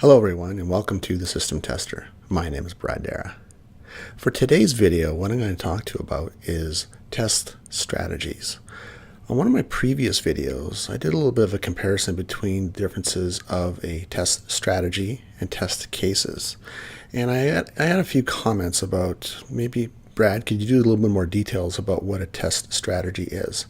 Hello everyone and welcome to The System Tester. My name is Brad Dara. For today's video, what I'm going to talk to you about is test strategies. On one of my previous videos, I did a little bit of a comparison between differences of a test strategy and test cases. And I had a few comments about maybe, Brad, could you do a little bit more details about what a test strategy is?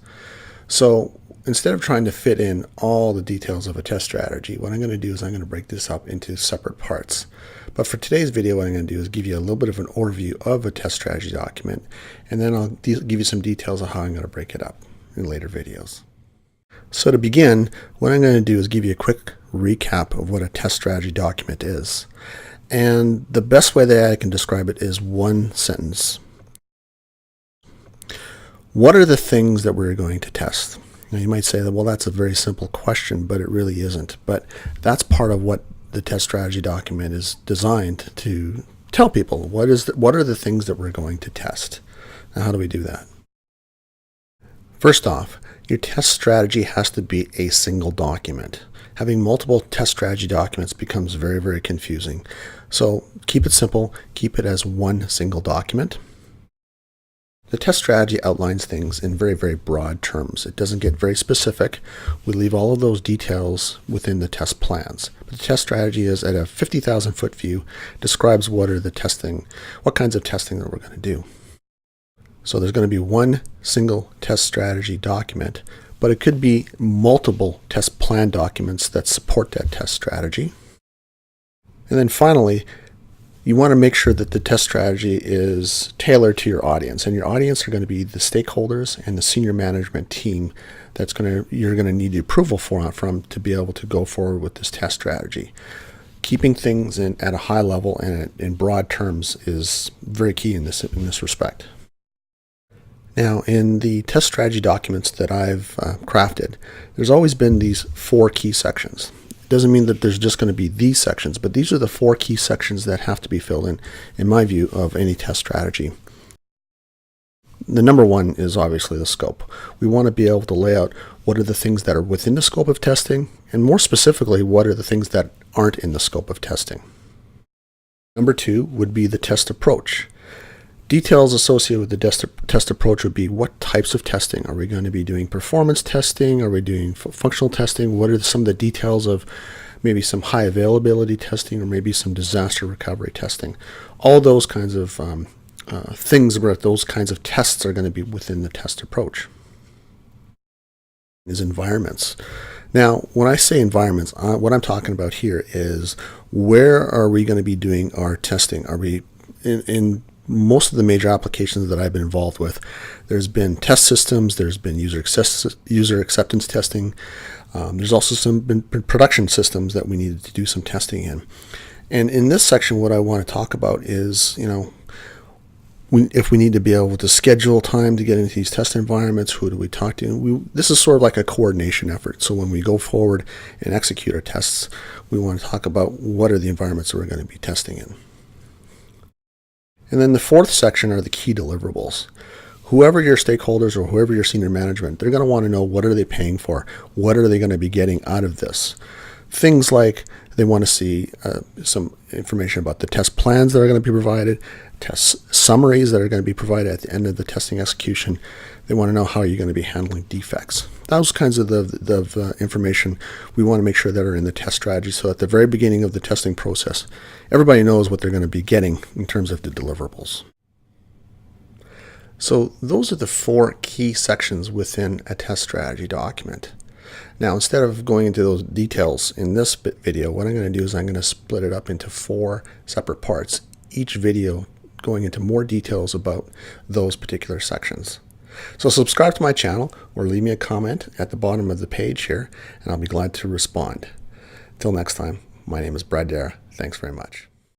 So instead of trying to fit in all the details of a test strategy, what I'm going to do is I'm going to break this up into separate parts. But for today's video, what I'm going to do is give you a little bit of an overview of a test strategy document, and then I'll give you some details of how I'm going to break it up in later videos. So to begin, what I'm going to do is give you a quick recap of what a test strategy document is. And the best way that I can describe it is one sentence. What are the things that we're going to test? Now you might say that, well, that's a very simple question, but it really isn't. But that's part of what the test strategy document is designed to tell people. What are the things that we're going to test? Now, how do we do that? First off, your test strategy has to be a single document. Having multiple test strategy documents becomes very, very confusing. So keep it simple. Keep it as one single document. The test strategy outlines things in very, very broad terms. It doesn't get very specific. We leave all of those details within the test plans. But the test strategy is at a 50,000 foot view, describes what kinds of testing that we're going to do. So there's going to be one single test strategy document, but it could be multiple test plan documents that support that test strategy. And then finally, you want to make sure that the test strategy is tailored to your audience, and your audience are going to be the stakeholders and the senior management team you're going to need the approval from to be able to go forward with this test strategy. Keeping things at a high level and in broad terms is very key in this respect. Now, in the test strategy documents that I've crafted, there's always been these 4 key sections. Doesn't mean that there's just going to be these sections, but these are the 4 key sections that have to be filled in my view, of any test strategy. The number one is obviously the scope. We want to be able to lay out what are the things that are within the scope of testing, and more specifically, what are the things that aren't in the scope of testing. Number 2 would be the test approach. Details associated with the test approach would be what types of testing. Are we going to be doing performance testing? Are we doing functional testing? What are some of the details of maybe some high availability testing or maybe some disaster recovery testing? All those kinds of things where those kinds of tests are going to be within the test approach. Is environments. Now, when I say environments, what I'm talking about here is where are we going to be doing our testing? Are we in most of the major applications that I've been involved with, there's been test systems, there's been user acceptance testing, there's also been production systems that we needed to do some testing in. And in this section, what I want to talk about is, if we need to be able to schedule time to get into these test environments, who do we talk to? This is sort of like a coordination effort. So when we go forward and execute our tests, we want to talk about what are the environments that we're going to be testing in. And then the 4th section are the key deliverables. Whoever your stakeholders or whoever your senior management, they're going to want to know what are they paying for? What are they going to be getting out of this? Things like they want to see some information about the test plans that are going to be provided, test summaries that are going to be provided at the end of the testing execution. They want to know how you're going to be handling defects. Those kinds of information we want to make sure that are in the test strategy, so at the very beginning of the testing process, everybody knows what they're going to be getting in terms of the deliverables. So those are the 4 key sections within a test strategy document. Now, instead of going into those details in this video, what I'm going to do is I'm going to split it up into 4 separate parts, each video going into more details about those particular sections. So subscribe to my channel or leave me a comment at the bottom of the page here, and I'll be glad to respond. Till next time, my name is Brad Dara. Thanks very much.